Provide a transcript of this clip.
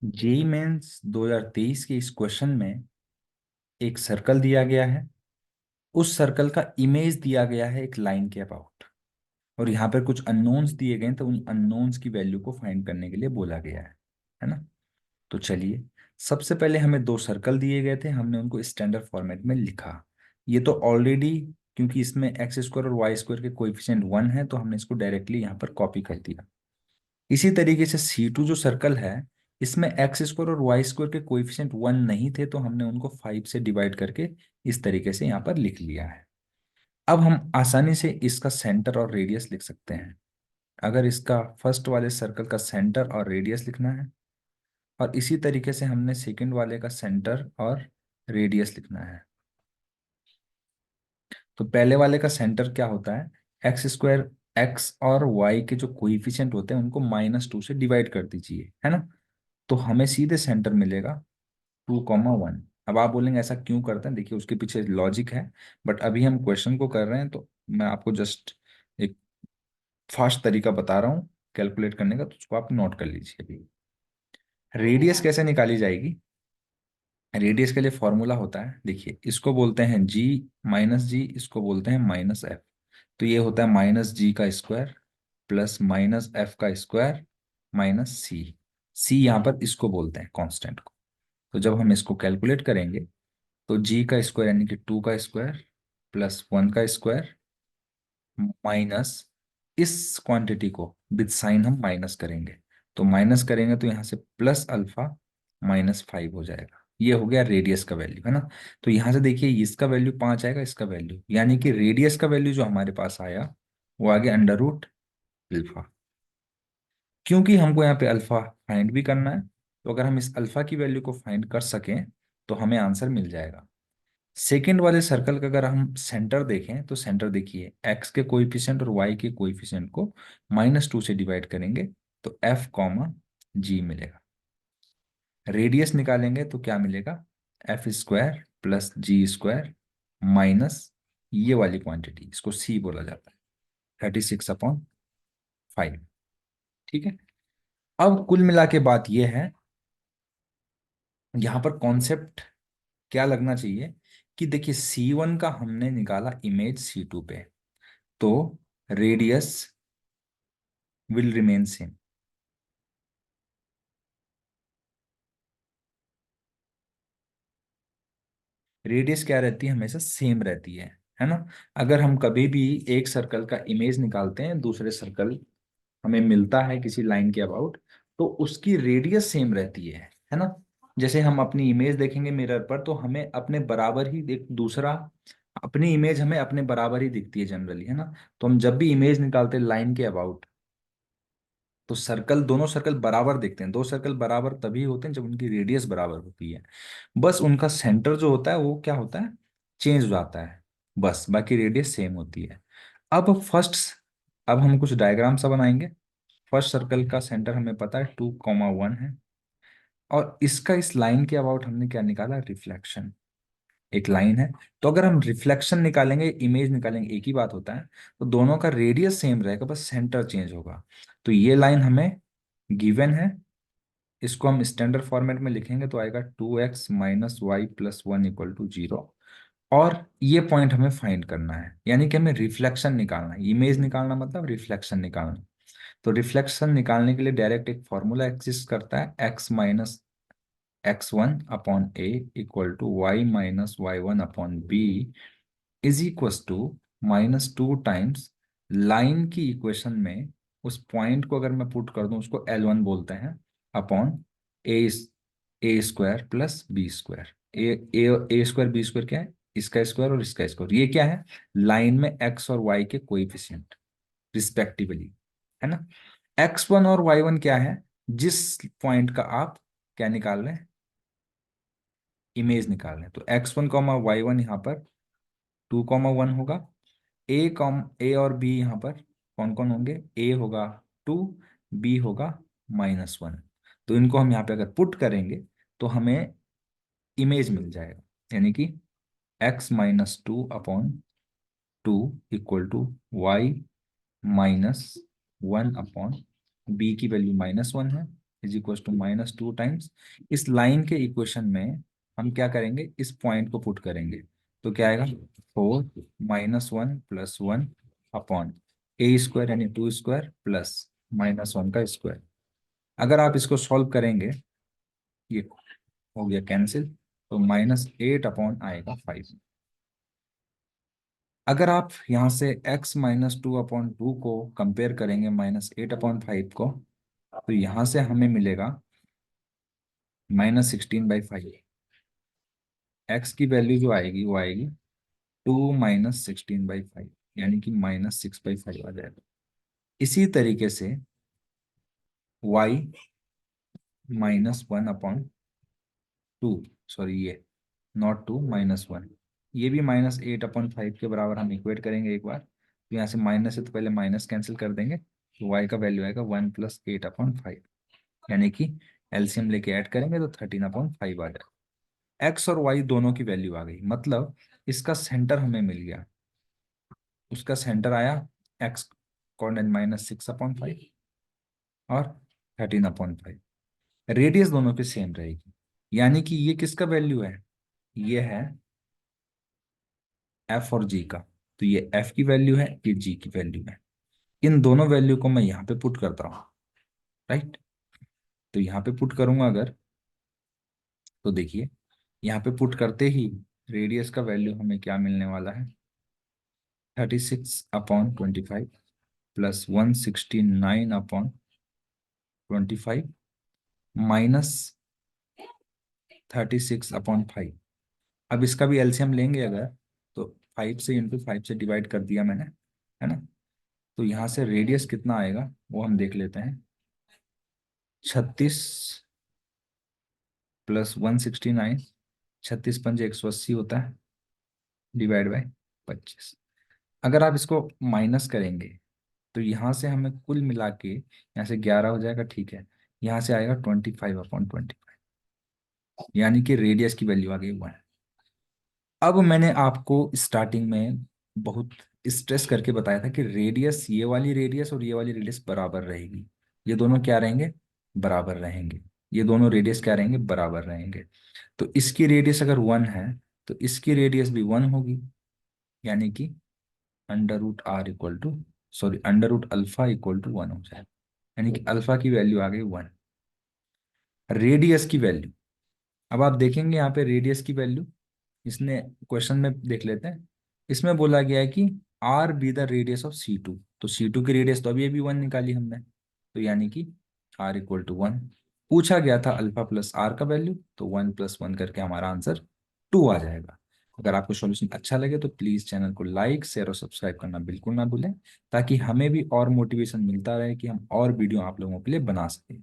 JEE mains 2023 के इस question में एक सर्कल दिया गया है। उस सर्कल का इमेज दिया गया है एक लाइन के अबाउट, और यहाँ पर कुछ अननोन्स दिए गए हैं, तो उन अननोन्स की वैल्यू को फाइंड करने के लिए बोला गया है ना। तो चलिए, सबसे पहले हमें दो सर्कल दिए गए थे, हमने उनको स्टैंडर्ड फॉर्मेट में लिखा। ये तो ऑलरेडी, क्योंकि इसमें एक्स स्क्वायर और वाई स्क्वायर के कोएफिशिएंट 1 है, तो हमने इसको डायरेक्टली यहाँ पर कॉपी कर दिया। इसी तरीके से C2 जो सर्कल है, इसमें एक्स स्क्वायर और वाई स्क्वायर के कोएफिशिएंट 1 नहीं थे, तो हमने उनको 5 से डिवाइड करके इस तरीके से यहाँ पर लिख लिया है। अब हम आसानी से इसका सेंटर और रेडियस लिख सकते हैं। अगर इसका फर्स्ट वाले सर्कल का सेंटर और रेडियस लिखना है, और इसी तरीके से हमने सेकंड वाले का सेंटर और रेडियस लिखना है। तो पहले वाले का सेंटर क्या होता है, एक्स स्क्वायर, एक्स और वाई के जो कोइफिशिएंट होते हैं उनको -2 से डिवाइड कर दीजिए, है ना। तो हमें सीधे सेंटर मिलेगा 2,1। अब आप बोलेंगे ऐसा क्यों करते हैं, देखिए उसके पीछे लॉजिक है, बट अभी हम क्वेश्चन को कर रहे हैं, तो मैं आपको जस्ट एक फास्ट तरीका बता रहा हूँ कैलकुलेट करने का, तो उसको आप नोट कर लीजिए अभी। रेडियस कैसे निकाली जाएगी, रेडियस के लिए फॉर्मूला होता है, देखिए इसको बोलते हैं जी माइनस जी, इसको बोलते हैं माइनस एफ। तो ये होता है माइनस जी का स्क्वायर प्लस माइनस एफ का स्क्वायर माइनस सी। सी यहाँ पर इसको बोलते हैं कांस्टेंट को। तो जब हम इसको कैलकुलेट करेंगे, तो जी का स्क्वायर यानी कि 2 का स्क्वायर प्लस 1 का स्क्वायर माइनस इस क्वांटिटी को विद साइन हम माइनस करेंगे। तो माइनस करेंगे तो यहाँ से प्लस अल्फा -5 हो जाएगा। ये हो गया रेडियस का वैल्यू, है ना। तो यहाँ से देखिए इसका वैल्यू 5 आएगा, इसका वैल्यू, यानी कि रेडियस का वैल्यू जो हमारे पास आया वो आ गया अंडर रूट अल्फा। क्योंकि हमको यहाँ पे अल्फा फाइंड भी करना है, तो अगर हम इस अल्फा की वैल्यू को फाइंड कर सकें तो हमें आंसर मिल जाएगा। सेकेंड वाले सर्कल का अगर हम सेंटर देखें, तो सेंटर देखिए एक्स के कोएफिशिएंट और वाई के कोएफिशिएंट को -2 से डिवाइड करेंगे, तो एफ कॉमा जी मिलेगा। रेडियस निकालेंगे तो क्या मिलेगा, एफ स्क्वायर प्लस जी स्क्वायर माइनस ये वाली क्वांटिटी, इसको सी बोला जाता है, 36/5। ठीक है। अब कुल मिला के बात यह है, यहां पर कॉन्सेप्ट क्या लगना चाहिए कि देखिए C1 का हमने निकाला इमेज C2 पे, तो radius will remain same. Radius क्या रहती है, हमेशा सेम रहती है ना। अगर हम कभी भी एक सर्कल का इमेज निकालते हैं, दूसरे सर्कल हमें मिलता है किसी लाइन के अबाउट, तो उसकी रेडियस सेम रहती है ना। जैसे हम अपनी इमेज देखेंगे मिरर पर, तो हमें अपने बराबर ही एक दूसरा, अपनी इमेज हमें अपने बराबर ही दिखती है जनरली, है ना। तो हम जब भी इमेज निकालते हैं लाइन के अबाउट, तो सर्कल, दोनों सर्कल बराबर दिखते हैं। दो सर्कल बराबर तभी होते हैं जब उनकी रेडियस बराबर होती है। बस उनका सेंटर जो होता है वो क्या होता है, चेंज हो जाता है, बस बाकी रेडियस सेम होती है। अब फर्स्ट, अब हम कुछ डायग्राम सा बनाएंगे। फर्स्ट सर्कल का सेंटर हमें पता है 2,1 है, और इसका इस लाइन के अबाउट हमने क्या निकाला, रिफ्लेक्शन। एक लाइन है, तो अगर हम रिफ्लेक्शन निकालेंगे, इमेज निकालेंगे, एक ही बात होता है। तो दोनों का रेडियस सेम रहेगा, बस सेंटर चेंज होगा। तो ये लाइन हमें गिवन है, इसको हम स्टैंडर्ड फॉर्मेट में लिखेंगे तो आएगा 2x - y + 1 = 0। और ये पॉइंट हमें फाइंड करना है, यानी कि हमें रिफ्लेक्शन निकालना है, इमेज निकालना मतलब रिफ्लेक्शन निकालना। तो रिफ्लेक्शन निकालने के लिए डायरेक्ट एक फॉर्मूला एग्जिस्ट करता है, x - x1/a = y - y1/b -2 times line की इक्वेशन में उस पॉइंट को अगर मैं पुट कर दूं, उसको L1 बोलते हैं, upon a square plus b square. A square B square क्या है, इसका स्क्वायर और इसका स्क्वायर। ये क्या है, लाइन में x और y के कोएफिशिएंट रिस्पेक्टिवली, है ना। x1 और y1 क्या है, जिस पॉइंट का आप क्या निकाल रहे हैं, इमेज निकाल रहे हैं। तो x1, y1 यहाँ पर 2,1 होगा। ए और बी यहाँ पर कौन कौन होंगे, ए होगा 2, बी होगा -1। तो इनको हम यहाँ पे अगर पुट करेंगे तो हमें इमेज मिल जाएगा, यानी कि x - 2/2 = y - 1/b की वैल्यू -1 है, इज इक्वल टू -2 टाइम्स, इस लाइन के इक्वेशन में हम क्या करेंगे, इस पॉइंट को पुट करेंगे, तो क्या आएगा 4 -1 + 1 अपॉन ए स्क्वायर यानी 2 स्क्वायर प्लस -1 का स्क्वायर। अगर आप इसको सॉल्व करेंगे, ये हो गया कैंसिल, तो -8 अपॉन आएगा 5। अगर आप यहाँ से x -2/2 को कंपेयर करेंगे -8/5 को, तो यहाँ से हमें मिलेगा -16/5। x की वैल्यू जो आएगी वो आएगी 2 -16/5, यानी कि -6/5 आ जाएगा। इसी तरीके से y -1/2, सॉरी ये नॉट 2 -1, ये भी -8/5 के बराबर हम इक्वेट करेंगे एक बार। तो यहाँ से माइनस है तो पहले माइनस कैंसिल कर देंगे, तो y का वैल्यू आएगा 1 + 8/5, यानी कि एलसीएम लेके ऐड करेंगे तो 13/5 आ जाएगा। x और y दोनों की वैल्यू आ गई, मतलब इसका सेंटर हमें मिल गया। उसका सेंटर आया x कोऑर्डिनेट -6/5 और 13/5। रेडियस दोनों की सेम रहेगी, यानी कि ये किसका वैल्यू है, ये है f और g का। तो ये f की वैल्यू है, ये g की वैल्यू है। इन दोनों वैल्यू को मैं यहाँ पे पुट करता हूँ, राइट। तो यहाँ पे पुट करूंगा अगर, तो देखिए यहाँ पे पुट करते ही रेडियस का वैल्यू हमें क्या मिलने वाला है, 36/25 प्लस 169/25 माइनस 36/5। अब इसका भी एलसीएम लेंगे अगर, तो 5 से इंटू 5 से डिवाइड कर दिया मैंने, है ना। तो यहाँ से रेडियस कितना आएगा वो हम देख लेते हैं, 36 प्लस 169, 36×5 = 180 होता है, डिवाइड बाय 25। अगर आप इसको माइनस करेंगे तो यहाँ से हमें कुल मिला के यहाँ से 11 हो जाएगा, ठीक है। यहाँ से आएगा 25/25, यानी कि रेडियस की वैल्यू आ गई 1। अब मैंने आपको स्टार्टिंग में बहुत स्ट्रेस करके बताया था कि रेडियस, ये वाली रेडियस और ये वाली रेडियस बराबर रहेगी। ये दोनों क्या रहेंगे, बराबर रहेंगे। ये दोनों रेडियस क्या रहेंगे, बराबर रहेंगे। तो इसकी रेडियस अगर 1 है तो इसकी रेडियस भी 1 होगी, यानी कि √r equal to, sorry √α equal to 1 हो जाएगा, यानी कि अल्फा की वैल्यू आ गई 1। रेडियस की वैल्यू, अब आप देखेंगे यहाँ पे रेडियस की वैल्यू, इसने क्वेश्चन में देख लेते हैं। इसमें बोला गया है कि R be the radius of C2, तो C2 की रेडियस तो अभी 1 निकाली हमने, तो यानी कि r इक्वल टू 1। पूछा गया था अल्फा प्लस आर का वैल्यू, तो 1 + 1 करके हमारा आंसर 2 आ जाएगा। अगर आपको सॉल्यूशन अच्छा लगे तो प्लीज चैनल को लाइक, शेयर और सब्सक्राइब करना बिल्कुल ना भूलें, ताकि हमें भी और मोटिवेशन मिलता रहे कि हम और वीडियो आप लोगों के लिए बना सकें।